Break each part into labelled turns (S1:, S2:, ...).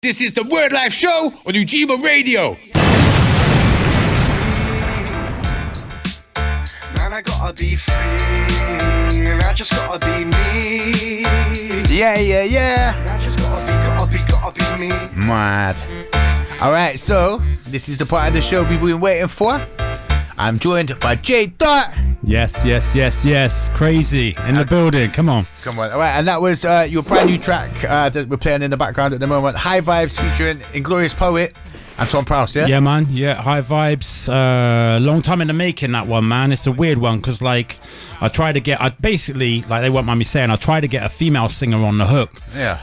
S1: This is the Wordlife show on Ujima Radio.
S2: Man, I gotta be free, and I just gotta be me.
S1: Yeah.
S2: I just gotta be me.
S1: Mad. Alright, so this is the part of the show we've been waiting for. I'm joined by J Dot.
S3: Yes. Krazy in the building. Come on.
S1: Alright, and that was your brand new track that we're playing in the background at the moment. High Vibes featuring Inglorious Poet and Tom Prowse, yeah?
S3: Yeah, man. Yeah, High Vibes. Long time in the making, that one, man. It's a weird one because, like, I basically, like, they won't mind me saying, I tried to get a female singer on the hook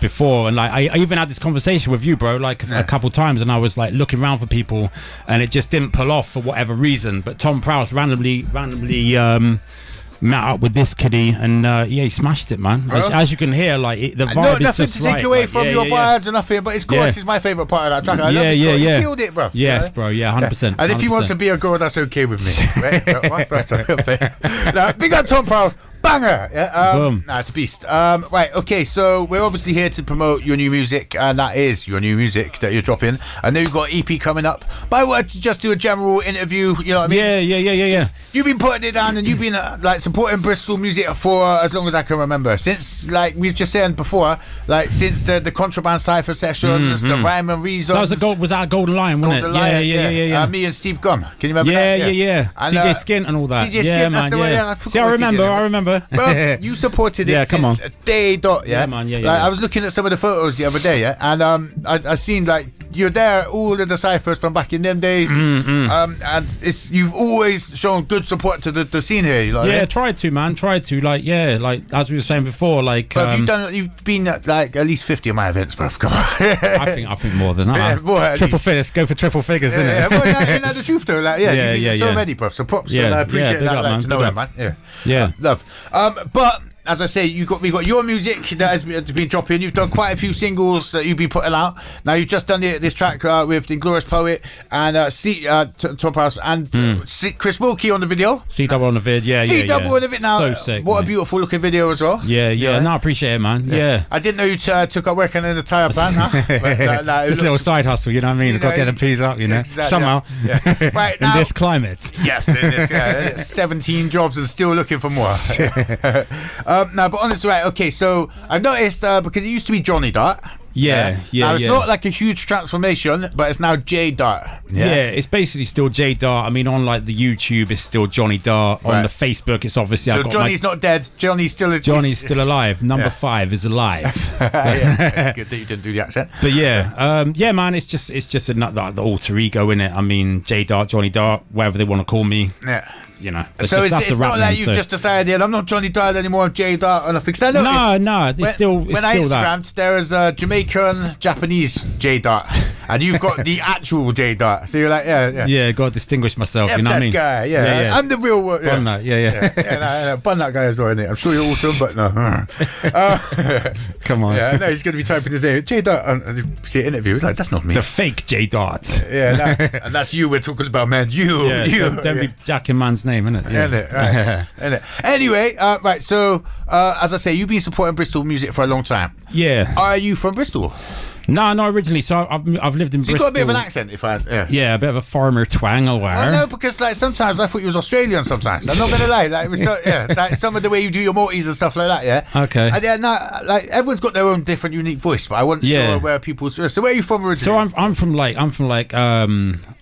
S3: before. And, like, I even had this conversation with you, bro, like, a couple times. And I was, like, looking around for people and it just didn't pull off for whatever reason. But Tom Prowse randomly met up with this kiddie and he smashed it, man. As you can hear, like the vibe is
S1: nothing
S3: just
S1: to take
S3: right.
S1: away
S3: like,
S1: from your bars or nothing, but it's course is my favourite part of that track. I love it. You killed it, bro.
S3: Yes, bro. Yeah, 100%.
S1: And if he wants to be a girl, that's okay with me. Right? Now, big up Tom Prowse. Banger!
S3: Boom.
S1: Nah, it's a beast. Right, okay, so we're obviously here to promote your new music, and that is your new music that you're dropping. I know you've got EP coming up, but I wanted to just do a general interview, you know what I mean?
S3: Yeah.
S1: You've been putting it down and you've been like supporting Bristol music for as long as I can remember. Since, like we were just saying before, like since the Contraband Cypher sessions, the Rhyme and Reason.
S3: Was that Golden Lion, wasn't it? Yeah.
S1: Me and Steve Gum. Can you remember that?
S3: Yeah. And, DJ Skint and all that.
S1: DJ Skint, that's the way.
S3: I remember.
S1: Bro, you supported it since day dot,
S3: yeah, man, yeah.
S1: I was looking at some of the photos the other day, and I seen like you're there, all of the ciphers from back in them days, and you've always shown good support to the scene here. You know what I mean?
S3: Tried to, like as we were saying before, like.
S1: But you've been at like at least 50 of my events, bro. Come on.
S3: I think more than that.
S1: More
S3: triple figures, go for triple figures, isn't it?
S1: Well, that's the truth though. Like, so many, bro. So props. And I appreciate that. Like, to know that, man. Yeah. Love. But as I say, we got your music that has been dropping. You've done quite a few singles that you've been putting out. Now you've just done this track with the Inglorious Poet and Tom Prowse and Chris Wilkie on the video.
S3: C-double on the vid,
S1: C-double on the vid now.
S3: So sick.
S1: What a beautiful looking video as well.
S3: Yeah. No, I appreciate it, man. Yeah.
S1: I didn't know you took up working in the tyre plant.
S3: Just a little side hustle, you know what I mean? I've got to get them peas up, you know. Exactly, somehow.
S1: Yeah. Right now,
S3: in this climate.
S1: Yes, in this 17 jobs and still looking for more. No, but honestly, right, okay, so I've noticed, because it used to be Johnny Dart.
S3: Yeah.
S1: Now, it's not like a huge transformation, but it's now J Dart.
S3: Yeah, it's basically still J Dart. I mean, on like the YouTube, it's still Johnny Dart. On the Facebook, it's obviously.
S1: So Johnny's not dead. Johnny's still
S3: alive. Number 5 is alive.
S1: Good that you didn't do the accent.
S3: But man, it's just the alter ego, innit? I mean, J Dart, Johnny Dart, whatever they want to call me.
S1: Yeah.
S3: You know,
S1: so it's not like you've just decided I'm not Johnny Dart anymore, I'm J Dart or nothing.
S3: No, it's still
S1: when I Instagrammed, there was a Jamaican Japanese J Dart, and you've got the actual J Dart. So you're like,
S3: got to distinguish myself. You know what I mean?
S1: Guy, I'm the real one.
S3: Bun that,
S1: bun that guy as well, innit? I'm sure you're awesome, but no.
S3: Come on.
S1: Yeah, no, he's going to be typing his name J Dart, and see an interview. He's like, that's not me.
S3: The fake J Dart.
S1: And that's you. We're talking about, man. You.
S3: Don't be jacking man's name, innit?
S1: Innit? Anyway, right. So, as I say, you've been supporting Bristol music for a long time.
S3: Yeah.
S1: Are you from Bristol?
S3: No, originally. So I've lived in Bristol.
S1: You've got a bit of an accent,
S3: Yeah, a bit of a farmer twang, I'll wear.
S1: I know, because like sometimes I thought you was Australian. Sometimes I'm not gonna lie, like like some of the way you do your morties and stuff like that. Yeah.
S3: Okay.
S1: And, like everyone's got their own different, unique voice, but I wasn't sure where people. So where are you from originally?
S3: So I'm from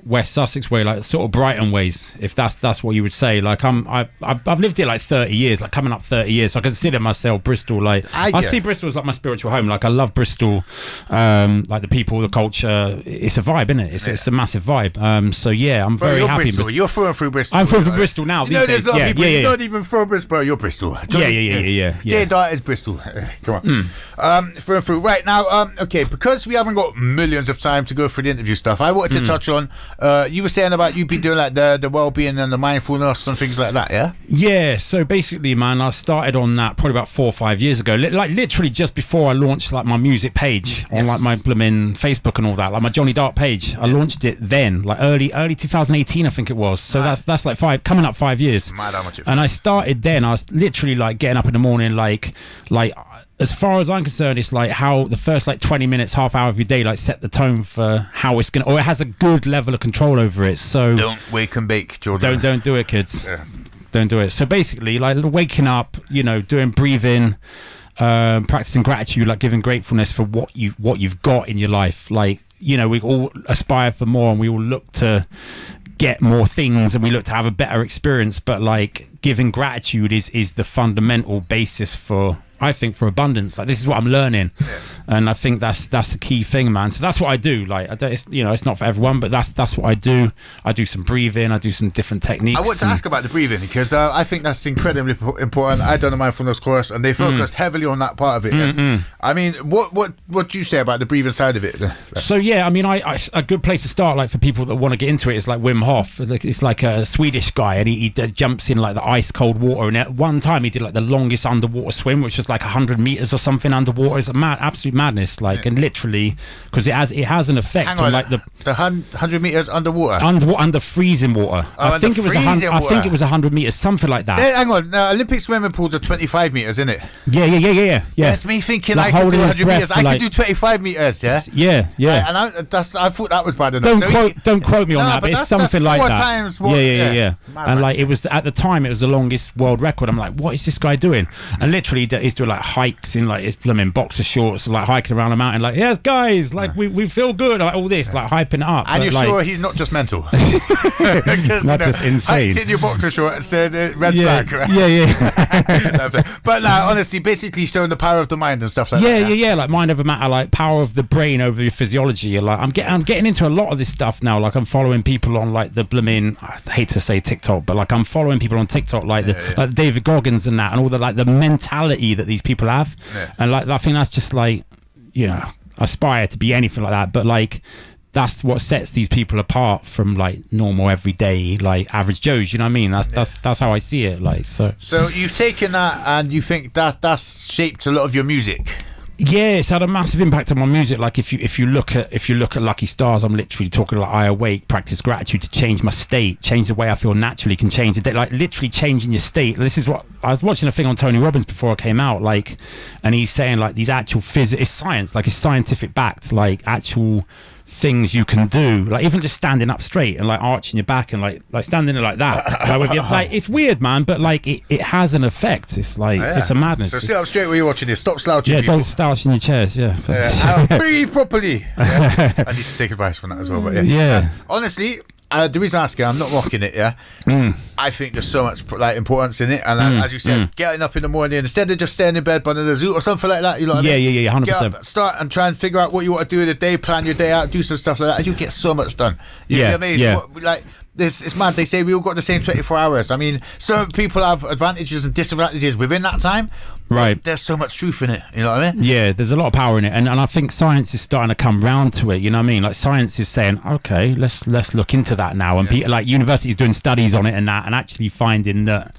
S3: West Sussex way, like sort of Brighton ways, if that's what you would say. Like I've lived here like 30 years, like coming up 30 years. So I consider myself Bristol. Like I see Bristol as like my spiritual home. Like I love Bristol. Like the people, the culture, it's a vibe, isn't it? It's a massive vibe. So yeah, I'm very happy.
S1: Bristol. You're through and through Bristol.
S3: I'm from Bristol now.
S1: You know, there's a lot of people you're not even from Bristol, bro. You're Bristol.
S3: Yeah.
S1: J Dart is Bristol. Come on. Through and through. Right now, okay, because we haven't got millions of time to go through the interview stuff, I wanted to touch on. You were saying about you been doing like the well-being and the mindfulness and things like that, yeah?
S3: Yeah. So basically, man, I started on that probably about 4 or 5 years ago. Like literally just before I launched like my music page on like my Facebook and all that, like my Johnny Dart page. I launched it then, like early 2018, I think it was. So that's like coming up 5 years.
S1: Mad how much
S3: and I started then. I was literally like getting up in the morning, like as far as I'm concerned, it's like how the first like 20 minutes, half hour of your day, like set the tone for how it's gonna, or it has a good level of control over it. So
S1: don't wake and bake, Jordan.
S3: Don't do it, kids. Don't do it. So basically, like waking up, doing breathing, practicing gratitude, like giving gratefulness for what you've got in your life. Like, we all aspire for more, and we all look to get more things, and we look to have a better experience. But like giving gratitude is the fundamental basis for abundance. Like, this is what I'm learning, and I think that's a key thing, man. So that's what I do. Like, it's not for everyone, but that's what I do. I do some breathing. I do some different techniques.
S1: I want to ask about the breathing, because I think that's incredibly important. I done a mindfulness course, and they focused heavily on that part of it. I mean, what do you say about the breathing side of it?
S3: So yeah, I mean, I a good place to start, like for people that want to get into it, is like Wim Hof. It's like a Swedish guy, and he jumps in like the ice cold water, and at one time he did like the longest underwater swim, which was like 100 meters or something underwater. It's absolute madness, like, and literally, because it has an effect on like the
S1: 100 meters underwater,
S3: under freezing water. I think it was 100 meters, something like that.
S1: Hang on, Olympic swimming pools are 25 meters, isn't it?
S3: Yeah.
S1: That's me thinking, like, I could do 100 meters. I could do 25 meters. Yeah.
S3: And
S1: I thought that was bad enough.
S3: Don't quote me on that, but it's something like that.
S1: Times what,
S3: yeah. And like, it was at the time, it was the longest world record. I'm like, what is this guy doing? And literally, he's doing like hikes in like his blooming boxer shorts, like hiking around a mountain, like, yes guys, like we feel good, like all this, like hyping it up.
S1: And you're
S3: like,
S1: sure he's not just mental?
S3: Not just insane.
S1: Hikes in your boxer shorts, red flag. Right?
S3: Yeah.
S1: But now, honestly, basically showing the power of the mind and stuff like that.
S3: Yeah, like mind over matter, like power of the brain over your physiology. Like, I'm getting into a lot of this stuff now. Like, I'm following people on like the blooming, I hate to say TikTok, but like I'm following people on TikTok, like like David Goggins and that, and all the like the mentality that these people have. And like, I think that's just like, aspire to be anything like that, but like that's what sets these people apart from like normal everyday like average Joes. You know what I mean? That's how I see it. Like, so
S1: you've taken that, and you think that's shaped a lot of your music.
S3: Yeah, it's had a massive impact on my music. Like, if you look at Lucky Stars, I'm literally talking like I awake, practice gratitude to change my state, change the way I feel naturally, can change the day, like literally changing your state. This is what I was watching a thing on Tony Robbins before I came out, like, and he's saying like these actual it's science, like it's scientific backed, like actual things you can do, like even just standing up straight and like arching your back and like standing there like that, like with your, like, it's weird, man, but like it has an effect. It's like it's a madness.
S1: So sit up straight when you're watching this. Stop slouching.
S3: Yeah, don't slouch in your chairs.
S1: Breathe properly. I need to take advice from that as well. But honestly, the reason I ask you, I'm not mocking it. I think there's so much like importance in it, and as you said, getting up in the morning instead of just staying in bed by the zoo or something like that. You know what I mean?
S3: Yeah, 100%.
S1: Get up, start and try and figure out what you want to do in the day, plan your day out, do some stuff like that, and you get so much done. You'd be amazed. Like, it's mad. They say we all got the same 24 hours. I mean, some people have advantages and disadvantages within that time.
S3: Right.
S1: There's so much truth in it. You know what I mean?
S3: Yeah, there's a lot of power in it, and I think science is starting to come round to it. You know what I mean? Like, science is saying, okay, let's look into that now, and like universities doing studies on it and that, and actually finding that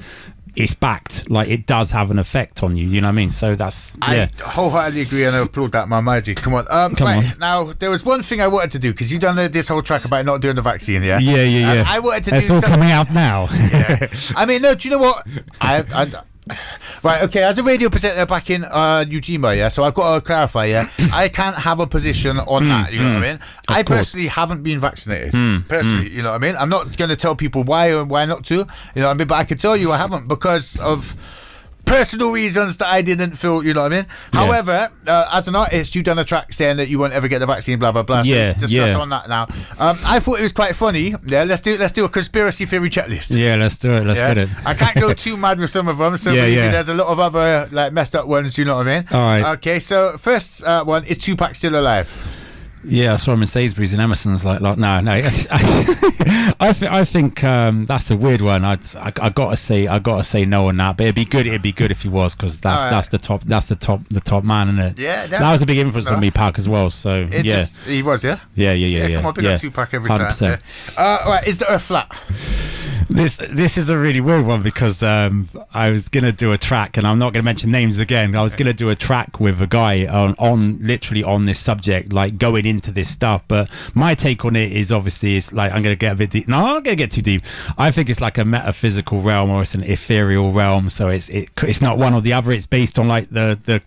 S3: it's backed, like it does have an effect on you. You know what I mean? So that's
S1: I wholeheartedly agree, and I applaud that, man. Magic. Come on.
S3: Come on.
S1: Now, there was one thing I wanted to do, because you've done this whole track about not doing the vaccine. Yeah.
S3: I
S1: wanted to.
S3: It's all coming out now.
S1: I mean, no. Do you know what? Right, okay, as a radio presenter back in Ujima, so I've got to clarify, I can't have a position on that, you know what I mean? I personally haven't been vaccinated, you know what I mean? I'm not going to tell people why or why not to, you know what I mean? But I can tell you I haven't, because of personal reasons that I didn't feel, you know what I mean? However, as an artist, you've done a track saying that you won't ever get the vaccine, blah blah blah. So discuss on that now. I thought it was quite funny. Let's do a conspiracy theory checklist.
S3: Let's do it. Let's get it.
S1: I can't go too mad with some of them, so there's a lot of other like messed up ones, you know what I mean?
S3: All right.
S1: Okay, so first one, is Tupac still alive?
S3: Yeah, I saw him in Sainsbury's and Emerson's. Like no. I think that's a weird one. I gotta say no on that. But it'd be good if he was, because that's the top man, isn't it?
S1: Yeah,
S3: that was a big influence on me, Pac, as well. So
S1: he was.
S3: Yeah.
S1: Come on, pick up Tupac every 100%.
S3: time.
S1: Right, is the Earth flat?
S3: This is a really weird one because I was gonna do a track, and I'm not gonna mention names again. I was gonna do a track with a guy on literally on this subject, like going into this stuff. But my take on it is obviously it's like I'm gonna get a bit deep. No, I'm not gonna get too deep. I think it's like a metaphysical realm or it's an ethereal realm. So it's not one or the other. It's based on like the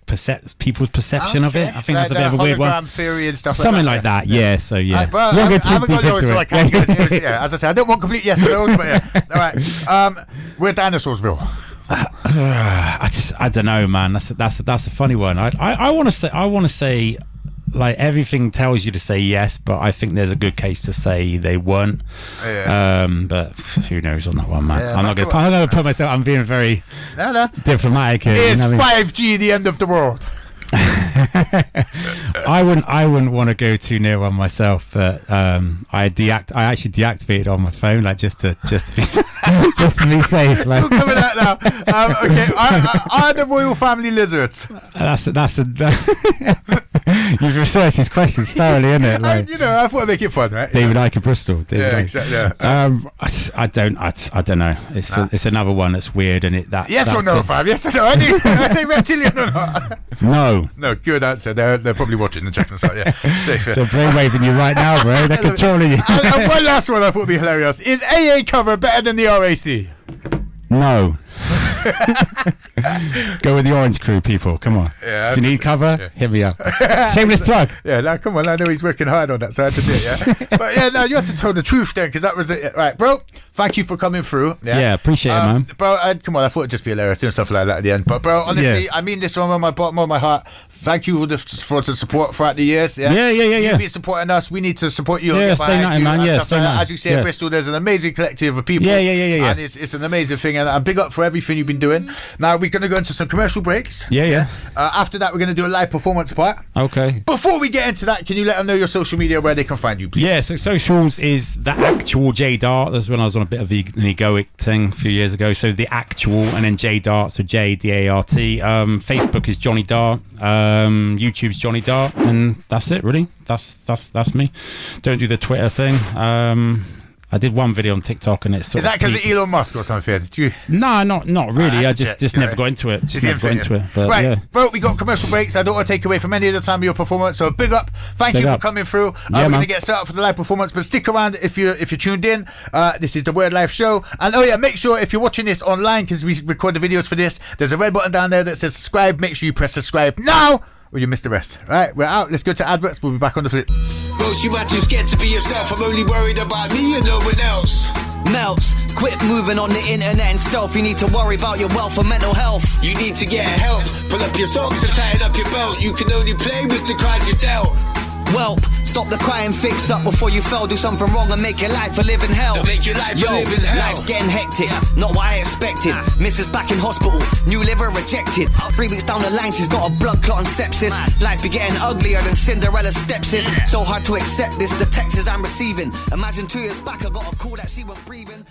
S3: people's perception of it. I think that's a bit of a weird one.
S1: Theory and stuff
S3: Something like that. Yeah. So yeah.
S1: Right, well, I haven't got those, so I can't get it. Yeah, as I said, I don't want complete yes or no's, but yeah. All right. We're Dinosaursville.
S3: I don't know, man. That's a funny one. I want to say like everything tells you to say yes, but I think there's a good case to say they weren't. Yeah. But who knows on that one, man. Yeah, I'm not gonna put myself. I'm being very diplomatic here.
S1: Is 5G the end of the world?
S3: I wouldn't want to go too near one myself, but I actually deactivated on my phone, like just to be just to be safe. Like.
S1: It's all coming out now. Okay, are the royal family lizards?
S3: You've researched these questions thoroughly, isn't it? Like,
S1: I thought I'd make it fun, right?
S3: David Icke of Bristol.
S1: Exactly. Yeah.
S3: I don't know. It's another one that's weird, and
S1: yes or no, fam? Yes or no? Are they reptilian or not?
S3: No,
S1: good answer. They're probably watching the checking this out. Yeah, safe.
S3: They're brainwaving you right now, bro. They're controlling you.
S1: And one last one I thought would be hilarious. Is AA cover better than the RAC?
S3: No. Go with the Orange Crew, people. Come on. Yeah, if you need cover, hit me up. Shameless plug.
S1: Yeah, now come on. I know he's working hard on that, so I had to do it. Yeah, but yeah, no, you have to tell the truth then, because that was it. Right, bro. Thank you for coming through.
S3: Yeah, appreciate it, man.
S1: Bro, come on. I thought it'd just be hilarious doing stuff like that at the end. But bro, honestly, I mean this from my bottom of my heart. Thank you for the support throughout the years. Yeah. You've been supporting us. We need to support you.
S3: Yeah, say nothing, man. Yeah, say nothing.
S1: As you say, in Bristol, there's an amazing collective of people.
S3: Yeah.
S1: And it's an amazing thing. And I'm big up for everything you've been doing. Now we're going to go into some commercial breaks.
S3: Yeah.
S1: After that, we're going to do a live performance part.
S3: Okay.
S1: Before we get into that, can you let them know your social media where they can find you, please?
S3: Yeah, so socials is the actual J Dart. That's when I was on a bit of an egoic thing a few years ago. So the actual and then J Dart, so JDART. Facebook is Johnny Dart. YouTube's Johnny Dart, and that's it really. That's me. Don't do the Twitter thing. I did one video on TikTok and it's
S1: is that because of Elon Musk or something? Did you?
S3: No, not really. I just never got into it. But,
S1: right,
S3: yeah.
S1: Bro, we got commercial breaks. I don't want to take away from any of the time of your performance. So big up. Thank you for coming through. We're going to get set up for the live performance, but stick around if you're tuned in. This is the Wordlife show. And make sure if you're watching this online, because we record the videos for this, there's a red button down there that says subscribe. Make sure you press subscribe now, or you missed the rest. Right, we're out. Let's go to adverts. We'll be back on the flip.
S2: Rose, you are too scared to be yourself. I'm only worried about me and no one else.
S4: Melts, quit moving on the internet and stealth. You need to worry about your wealth and mental health.
S2: You need to get help. Pull up your socks and tighten up your belt. You can only play with the cards you dealt.
S4: Whelp, stop the crying, fix up before you fell. Do something wrong and make your life a living hell.
S2: Don't make your life a living hell.
S4: Life's getting hectic, not what I expected. Mrs. back in hospital, new liver rejected. 3 weeks down the line, she's got a blood clot and sepsis. Life be getting uglier than Cinderella's stepsis. So hard to accept this, the texts I'm receiving. Imagine 2 years back, I got a call that she wasn't breathing.